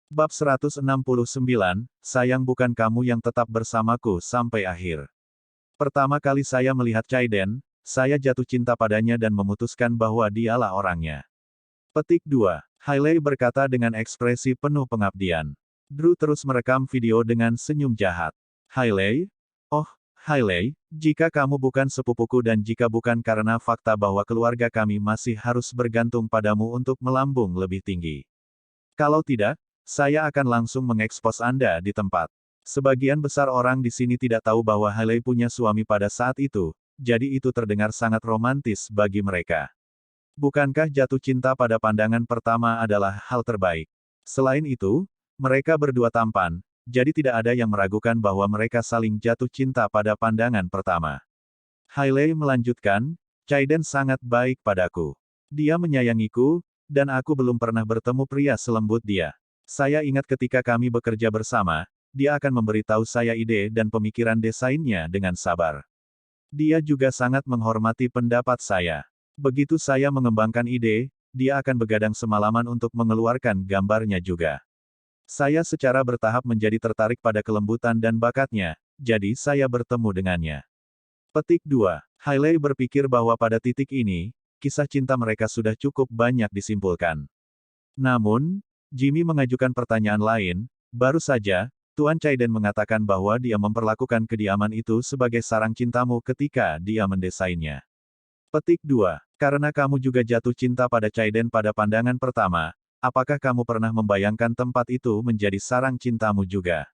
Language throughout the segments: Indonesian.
Bab 169, sayang bukan kamu yang tetap bersamaku sampai akhir. Pertama kali saya melihat Chaiden, saya jatuh cinta padanya dan memutuskan bahwa dialah orangnya. Petik 2. Hailey berkata dengan ekspresi penuh pengabdian. Drew terus merekam video dengan senyum jahat. Hailey? Oh, Hailey, jika kamu bukan sepupuku dan jika bukan karena fakta bahwa keluarga kami masih harus bergantung padamu untuk melambung lebih tinggi. Kalau tidak, saya akan langsung mengekspos Anda di tempat. Sebagian besar orang di sini tidak tahu bahwa Hailey punya suami pada saat itu, jadi itu terdengar sangat romantis bagi mereka. Bukankah jatuh cinta pada pandangan pertama adalah hal terbaik? Selain itu, mereka berdua tampan, jadi tidak ada yang meragukan bahwa mereka saling jatuh cinta pada pandangan pertama. Hailey melanjutkan, Chaiden sangat baik padaku. Dia menyayangiku, dan aku belum pernah bertemu pria selembut dia. Saya ingat ketika kami bekerja bersama, dia akan memberitahu saya ide dan pemikiran desainnya dengan sabar. Dia juga sangat menghormati pendapat saya. Begitu saya mengembangkan ide, dia akan begadang semalaman untuk mengeluarkan gambarnya juga. Saya secara bertahap menjadi tertarik pada kelembutan dan bakatnya, jadi saya bertemu dengannya. Petik 2. Hailey berpikir bahwa pada titik ini, kisah cinta mereka sudah cukup banyak disimpulkan. Namun, Jimmy mengajukan pertanyaan lain, baru saja, Tuan Chaiden mengatakan bahwa dia memperlakukan kediaman itu sebagai sarang cintamu ketika dia mendesainnya. Petik 2. Karena kamu juga jatuh cinta pada Chaiden pada pandangan pertama, apakah kamu pernah membayangkan tempat itu menjadi sarang cintamu juga?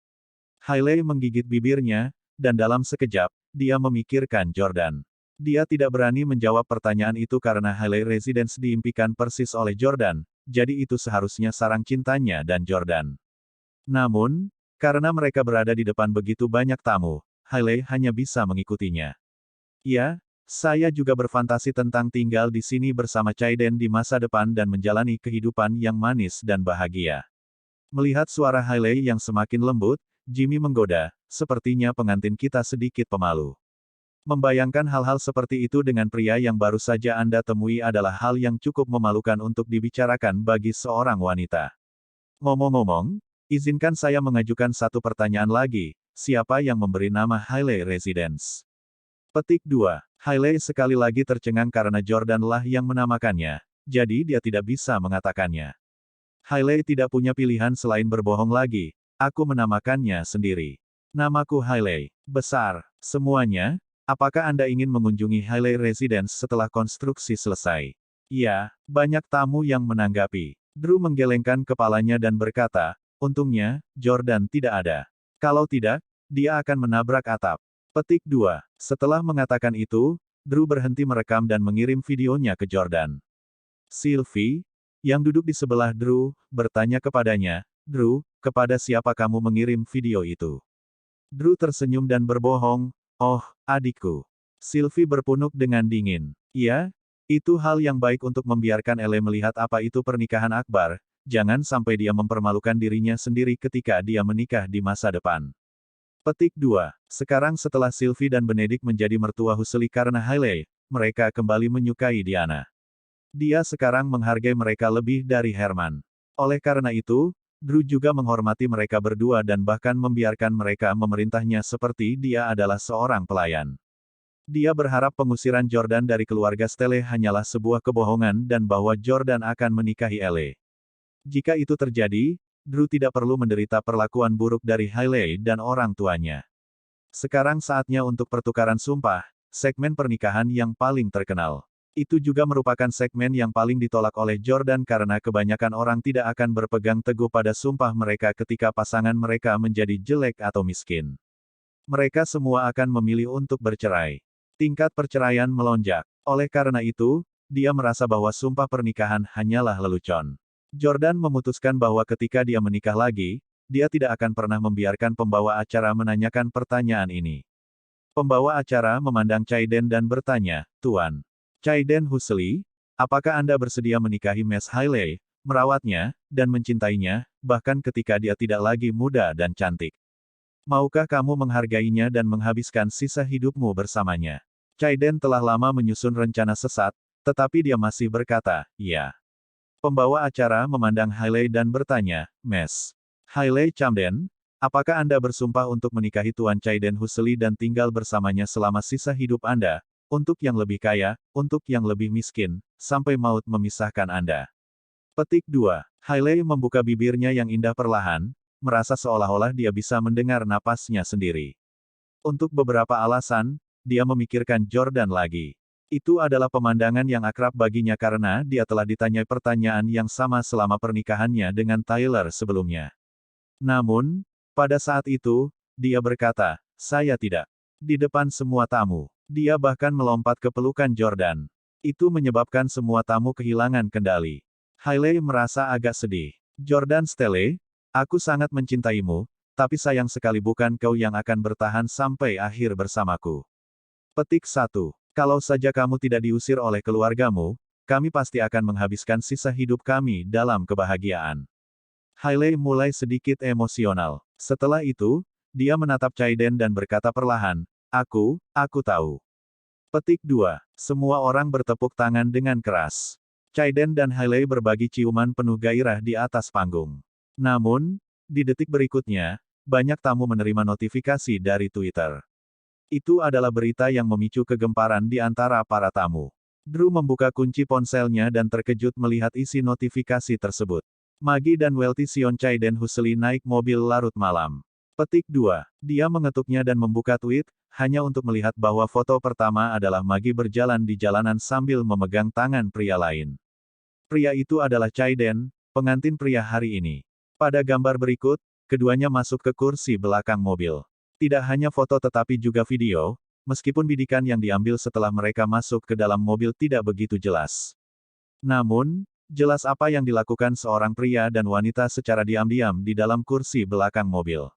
Hailey menggigit bibirnya, dan dalam sekejap, dia memikirkan Jordan. Dia tidak berani menjawab pertanyaan itu karena Hailey Residence diimpikan persis oleh Jordan, jadi itu seharusnya sarang cintanya dan Jordan. Namun, karena mereka berada di depan begitu banyak tamu, Hailey hanya bisa mengikutinya. Ya, saya juga berfantasi tentang tinggal di sini bersama Chaiden di masa depan dan menjalani kehidupan yang manis dan bahagia. Melihat suara Hailey yang semakin lembut, Jimmy menggoda, sepertinya pengantin kita sedikit pemalu. Membayangkan hal-hal seperti itu dengan pria yang baru saja Anda temui adalah hal yang cukup memalukan untuk dibicarakan bagi seorang wanita. Ngomong-ngomong, izinkan saya mengajukan satu pertanyaan lagi, siapa yang memberi nama Hailey Residence? Petik 2. Hailey sekali lagi tercengang karena Jordan lah yang menamakannya, jadi dia tidak bisa mengatakannya. Hailey tidak punya pilihan selain berbohong lagi, aku menamakannya sendiri. Namaku Hailey. Besar. Semuanya. Apakah Anda ingin mengunjungi Hailey Residence setelah konstruksi selesai? Iya, banyak tamu yang menanggapi. Drew menggelengkan kepalanya dan berkata, untungnya, Jordan tidak ada. Kalau tidak, dia akan menabrak atap. Petik 2. Setelah mengatakan itu, Drew berhenti merekam dan mengirim videonya ke Jordan. Sylvie, yang duduk di sebelah Drew, bertanya kepadanya, Drew, kepada siapa kamu mengirim video itu? Drew tersenyum dan berbohong, oh, adikku. Sylvie berpunuk dengan dingin. Iya, itu hal yang baik untuk membiarkan Elle melihat apa itu pernikahan akbar, jangan sampai dia mempermalukan dirinya sendiri ketika dia menikah di masa depan. Petik 2. Sekarang setelah Sylvie dan Benedict menjadi mertua Husely karena Hailey, mereka kembali menyukai Diana. Dia sekarang menghargai mereka lebih dari Herman. Oleh karena itu, Drew juga menghormati mereka berdua dan bahkan membiarkan mereka memerintahnya seperti dia adalah seorang pelayan. Dia berharap pengusiran Jordan dari keluarga Stelle hanyalah sebuah kebohongan dan bahwa Jordan akan menikahi Elle. Jika itu terjadi, Drew tidak perlu menderita perlakuan buruk dari Hailey dan orang tuanya. Sekarang saatnya untuk pertukaran sumpah, segmen pernikahan yang paling terkenal. Itu juga merupakan segmen yang paling ditolak oleh Jordan karena kebanyakan orang tidak akan berpegang teguh pada sumpah mereka ketika pasangan mereka menjadi jelek atau miskin. Mereka semua akan memilih untuk bercerai. Tingkat perceraian melonjak. Oleh karena itu, dia merasa bahwa sumpah pernikahan hanyalah lelucon. Jordan memutuskan bahwa ketika dia menikah lagi, dia tidak akan pernah membiarkan pembawa acara menanyakan pertanyaan ini. Pembawa acara memandang Chaiden dan bertanya, Tuan Chaiden Husely, apakah Anda bersedia menikahi Miss Hailey, merawatnya, dan mencintainya, bahkan ketika dia tidak lagi muda dan cantik? Maukah kamu menghargainya dan menghabiskan sisa hidupmu bersamanya? Chaiden telah lama menyusun rencana sesat, tetapi dia masih berkata, ya. Pembawa acara memandang Hailey dan bertanya, Miss Hailey Camden, apakah Anda bersumpah untuk menikahi Tuan Chaiden Huseli dan tinggal bersamanya selama sisa hidup Anda, untuk yang lebih kaya, untuk yang lebih miskin, sampai maut memisahkan Anda? Petik 2. Hailey membuka bibirnya yang indah perlahan, merasa seolah-olah dia bisa mendengar napasnya sendiri. Untuk beberapa alasan, dia memikirkan Jordan lagi. Itu adalah pemandangan yang akrab baginya karena dia telah ditanyai pertanyaan yang sama selama pernikahannya dengan Tyler sebelumnya. Namun, pada saat itu, dia berkata, "Saya tidak." Di depan semua tamu. Dia bahkan melompat ke pelukan Jordan. Itu menyebabkan semua tamu kehilangan kendali. Hailey merasa agak sedih. Jordan Stelle, aku sangat mencintaimu, tapi sayang sekali bukan kau yang akan bertahan sampai akhir bersamaku. Petik 1. Kalau saja kamu tidak diusir oleh keluargamu, kami pasti akan menghabiskan sisa hidup kami dalam kebahagiaan. Hailey mulai sedikit emosional. Setelah itu, dia menatap Chaiden dan berkata perlahan, aku tahu. Petik 2. Semua orang bertepuk tangan dengan keras. Chaiden dan Hailey berbagi ciuman penuh gairah di atas panggung. Namun, di detik berikutnya, banyak tamu menerima notifikasi dari Twitter. Itu adalah berita yang memicu kegemparan di antara para tamu. Drew membuka kunci ponselnya dan terkejut melihat isi notifikasi tersebut. Maggie dan Welty Sion Chaiden Huseli naik mobil larut malam. Petik 2. Dia mengetuknya dan membuka tweet, hanya untuk melihat bahwa foto pertama adalah Maggie berjalan di jalanan sambil memegang tangan pria lain. Pria itu adalah Chaiden, pengantin pria hari ini. Pada gambar berikut, keduanya masuk ke kursi belakang mobil. Tidak hanya foto tetapi juga video, meskipun bidikan yang diambil setelah mereka masuk ke dalam mobil tidak begitu jelas. Namun, jelas apa yang dilakukan seorang pria dan wanita secara diam-diam di dalam kursi belakang mobil.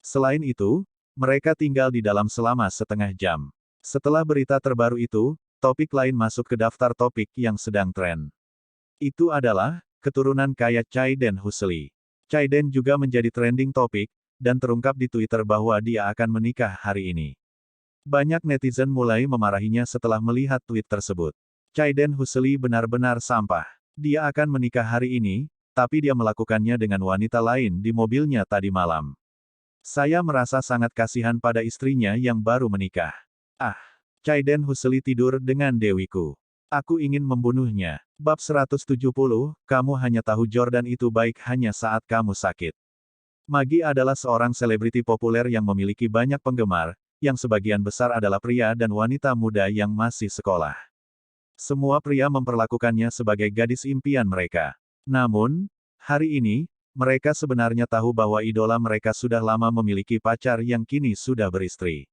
Selain itu, mereka tinggal di dalam selama setengah jam. Setelah berita terbaru itu, topik lain masuk ke daftar topik yang sedang tren. Itu adalah, keturunan kaya Chaiden Huseli. Chaiden juga menjadi trending topik, dan terungkap di Twitter bahwa dia akan menikah hari ini. Banyak netizen mulai memarahinya setelah melihat tweet tersebut. Chaiden Huseli benar-benar sampah. Dia akan menikah hari ini, tapi dia melakukannya dengan wanita lain di mobilnya tadi malam. Saya merasa sangat kasihan pada istrinya yang baru menikah. Ah, Chaiden Huseli tidur dengan dewiku. Aku ingin membunuhnya. Bab 170, kamu hanya tahu Jordan itu baik hanya saat kamu sakit. Maggie adalah seorang selebriti populer yang memiliki banyak penggemar, yang sebagian besar adalah pria dan wanita muda yang masih sekolah. Semua pria memperlakukannya sebagai gadis impian mereka. Namun, hari ini, mereka sebenarnya tahu bahwa idola mereka sudah lama memiliki pacar yang kini sudah beristri.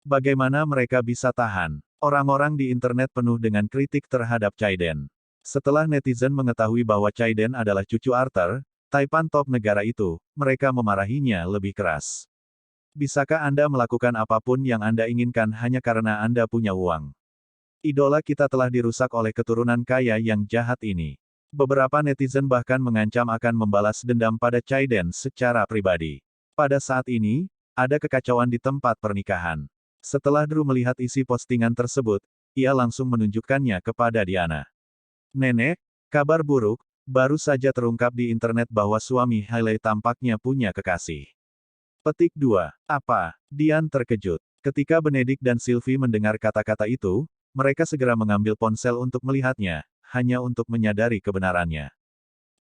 Bagaimana mereka bisa tahan? Orang-orang di internet penuh dengan kritik terhadap Chaiden. Setelah netizen mengetahui bahwa Chaiden adalah cucu Arthur, taipan top negara itu, mereka memarahinya lebih keras. Bisakah Anda melakukan apapun yang Anda inginkan hanya karena Anda punya uang? Idola kita telah dirusak oleh keturunan kaya yang jahat ini. Beberapa netizen bahkan mengancam akan membalas dendam pada Chaiden secara pribadi. Pada saat ini, ada kekacauan di tempat pernikahan. Setelah Drew melihat isi postingan tersebut, ia langsung menunjukkannya kepada Diana. Nenek, kabar buruk, baru saja terungkap di internet bahwa suami Hailey tampaknya punya kekasih. Petik 2. Apa? Dian terkejut. Ketika Benedict dan Sylvie mendengar kata-kata itu, mereka segera mengambil ponsel untuk melihatnya, hanya untuk menyadari kebenarannya.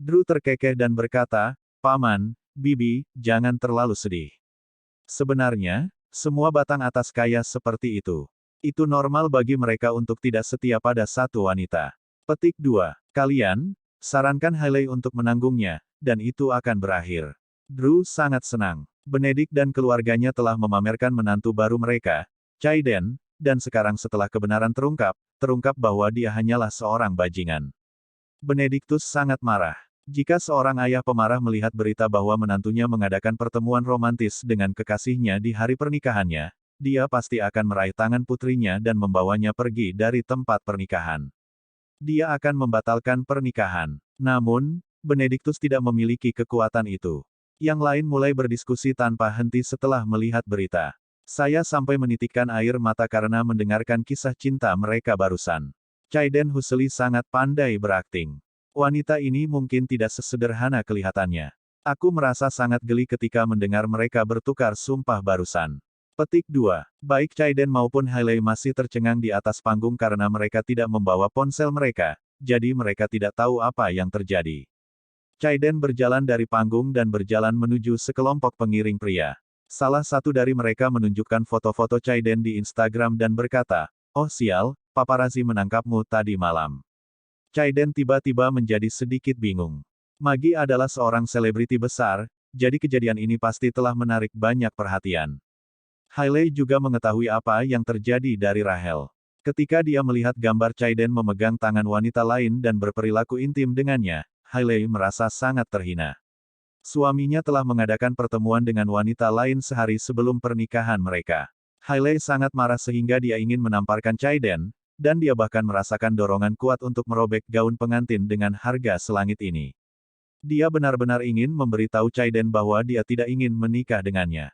Drew terkekeh dan berkata, Paman, Bibi, jangan terlalu sedih. Sebenarnya, semua batang atas kaya seperti itu. Itu normal bagi mereka untuk tidak setia pada satu wanita. Petik 2. Kalian, sarankan Hailey untuk menanggungnya, dan itu akan berakhir. Drew sangat senang. Benedict dan keluarganya telah memamerkan menantu baru mereka, Chaiden, dan sekarang setelah kebenaran terungkap bahwa dia hanyalah seorang bajingan. Benedictus sangat marah. Jika seorang ayah pemarah melihat berita bahwa menantunya mengadakan pertemuan romantis dengan kekasihnya di hari pernikahannya, dia pasti akan meraih tangan putrinya dan membawanya pergi dari tempat pernikahan. Dia akan membatalkan pernikahan. Namun, Benedictus tidak memiliki kekuatan itu. Yang lain mulai berdiskusi tanpa henti setelah melihat berita. Saya sampai menitikkan air mata karena mendengarkan kisah cinta mereka barusan. Chaiden Huseli sangat pandai berakting. Wanita ini mungkin tidak sesederhana kelihatannya. Aku merasa sangat geli ketika mendengar mereka bertukar sumpah barusan. Petik 2. Baik Chaiden maupun Hailey masih tercengang di atas panggung karena mereka tidak membawa ponsel mereka, jadi mereka tidak tahu apa yang terjadi. Chaiden berjalan dari panggung dan berjalan menuju sekelompok pengiring pria. Salah satu dari mereka menunjukkan foto-foto Chaiden di Instagram dan berkata, "Oh sial, paparazzi menangkapmu tadi malam." Chaiden tiba-tiba menjadi sedikit bingung. Magi adalah seorang selebriti besar, jadi kejadian ini pasti telah menarik banyak perhatian. Hailey juga mengetahui apa yang terjadi dari Rachel. Ketika dia melihat gambar Chaiden memegang tangan wanita lain dan berperilaku intim dengannya, Hailey merasa sangat terhina. Suaminya telah mengadakan pertemuan dengan wanita lain sehari sebelum pernikahan mereka. Hailey sangat marah sehingga dia ingin menamparkan Chaiden, dan dia bahkan merasakan dorongan kuat untuk merobek gaun pengantin dengan harga selangit ini. Dia benar-benar ingin memberitahu Chaiden bahwa dia tidak ingin menikah dengannya.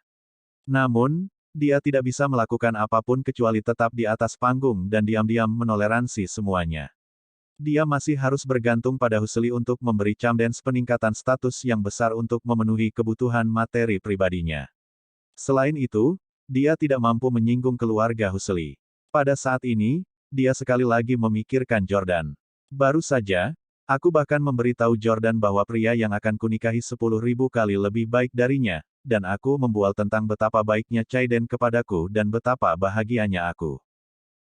Namun, dia tidak bisa melakukan apapun kecuali tetap di atas panggung dan diam-diam menoleransi semuanya. Dia masih harus bergantung pada Husli untuk memberi Chamdens peningkatan status yang besar untuk memenuhi kebutuhan materi pribadinya. Selain itu, dia tidak mampu menyinggung keluarga Husli. Pada saat ini, dia sekali lagi memikirkan Jordan. Baru saja, aku bahkan memberitahu Jordan bahwa pria yang akan kunikahi 10.000 kali lebih baik darinya, dan aku membual tentang betapa baiknya Chaiden kepadaku dan betapa bahagianya aku.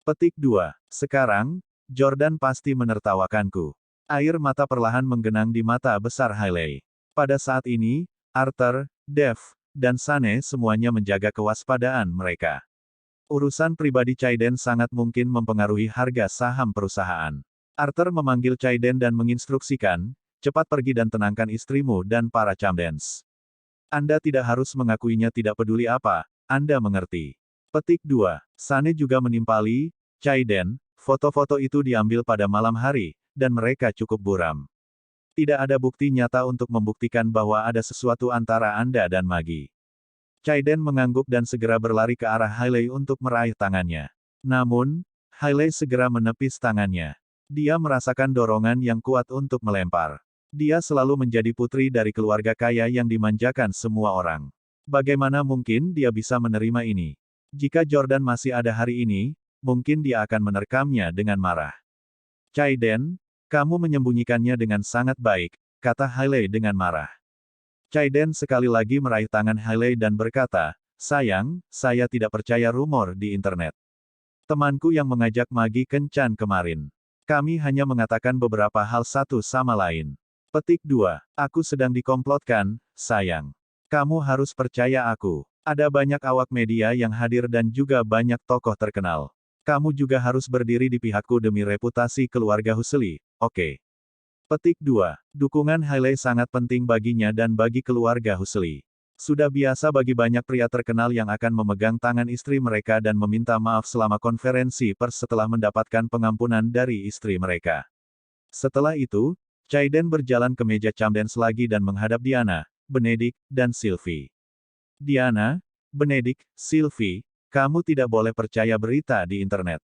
Petik 2. Sekarang, Jordan pasti menertawakanku. Air mata perlahan menggenang di mata besar Hailey. Pada saat ini, Arthur, Dev, dan Sane semuanya menjaga kewaspadaan mereka. Urusan pribadi Chaiden sangat mungkin mempengaruhi harga saham perusahaan. Arthur memanggil Chaiden dan menginstruksikan, cepat pergi dan tenangkan istrimu dan para Chamdens. Anda tidak harus mengakuinya tidak peduli apa, Anda mengerti. Petik 2. Sane juga menimpali, Chaiden, foto-foto itu diambil pada malam hari, dan mereka cukup buram. Tidak ada bukti nyata untuk membuktikan bahwa ada sesuatu antara Anda dan Magi. Chaiden mengangguk dan segera berlari ke arah Hailey untuk meraih tangannya. Namun, Hailey segera menepis tangannya. Dia merasakan dorongan yang kuat untuk melempar. Dia selalu menjadi putri dari keluarga kaya yang dimanjakan semua orang. Bagaimana mungkin dia bisa menerima ini? Jika Jordan masih ada hari ini, mungkin dia akan menerkamnya dengan marah. Chaiden, kamu menyembunyikannya dengan sangat baik, kata Hailey dengan marah. Chaiden sekali lagi meraih tangan Hailey dan berkata, sayang, saya tidak percaya rumor di internet. Temanku yang mengajak Magi kencan kemarin. Kami hanya mengatakan beberapa hal satu sama lain. Petik 2. Aku sedang dikomplotkan, sayang. Kamu harus percaya aku. Ada banyak awak media yang hadir dan juga banyak tokoh terkenal. Kamu juga harus berdiri di pihakku demi reputasi keluarga Husli, oke? Petik 2. Dukungan Hailey sangat penting baginya dan bagi keluarga Husli. Sudah biasa bagi banyak pria terkenal yang akan memegang tangan istri mereka dan meminta maaf selama konferensi pers setelah mendapatkan pengampunan dari istri mereka. Setelah itu, Chaiden berjalan ke meja Chamdens lagi dan menghadap Diana, Benedict, dan Sylvie. Diana, Benedict, Sylvie, kamu tidak boleh percaya berita di internet.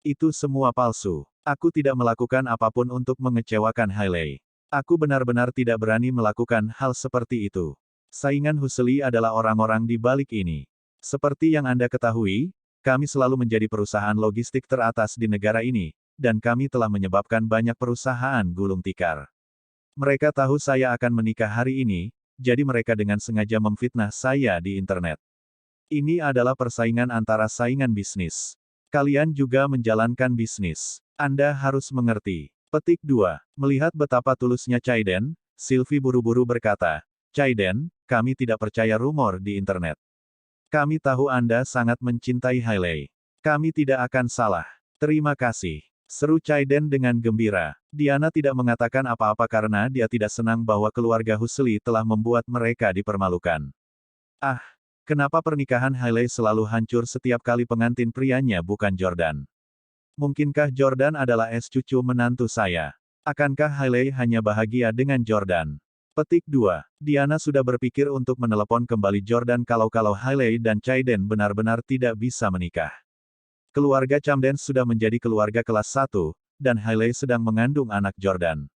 Itu semua palsu. Aku tidak melakukan apapun untuk mengecewakan Hailey. Aku benar-benar tidak berani melakukan hal seperti itu. Saingan Husli adalah orang-orang di balik ini. Seperti yang Anda ketahui, kami selalu menjadi perusahaan logistik teratas di negara ini, dan kami telah menyebabkan banyak perusahaan gulung tikar. Mereka tahu saya akan menikah hari ini, jadi mereka dengan sengaja memfitnah saya di internet. Ini adalah persaingan antara saingan bisnis. Kalian juga menjalankan bisnis. Anda harus mengerti. Petik 2. Melihat betapa tulusnya Chaiden, Sylvie buru-buru berkata, Chaiden, kami tidak percaya rumor di internet. Kami tahu Anda sangat mencintai Hailey. Kami tidak akan salah. Terima kasih. Seru Chaiden dengan gembira. Diana tidak mengatakan apa-apa karena dia tidak senang bahwa keluarga Husli telah membuat mereka dipermalukan. Ah, kenapa pernikahan Hailey selalu hancur setiap kali pengantin prianya bukan Jordan? Mungkinkah Jordan adalah cucu menantu saya? Akankah Hailey hanya bahagia dengan Jordan? Petik 2. Diana sudah berpikir untuk menelepon kembali Jordan kalau Hailey dan Chaiden benar-benar tidak bisa menikah. Keluarga Chamdens sudah menjadi keluarga kelas 1, dan Hailey sedang mengandung anak Jordan.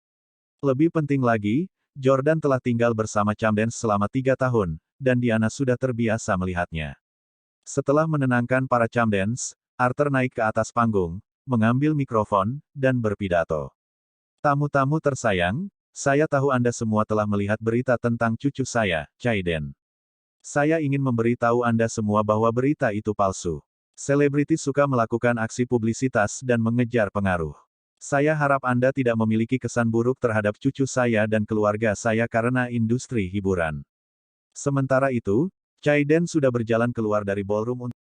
Lebih penting lagi, Jordan telah tinggal bersama Camden selama 3 tahun, dan Diana sudah terbiasa melihatnya. Setelah menenangkan para Camdens, Arthur naik ke atas panggung, mengambil mikrofon, dan berpidato. Tamu-tamu tersayang, saya tahu Anda semua telah melihat berita tentang cucu saya, Caiden. Saya ingin memberitahu Anda semua bahwa berita itu palsu. Selebriti suka melakukan aksi publisitas dan mengejar pengaruh. Saya harap Anda tidak memiliki kesan buruk terhadap cucu saya dan keluarga saya karena industri hiburan. Sementara itu, Caiden sudah berjalan keluar dari ballroom untuk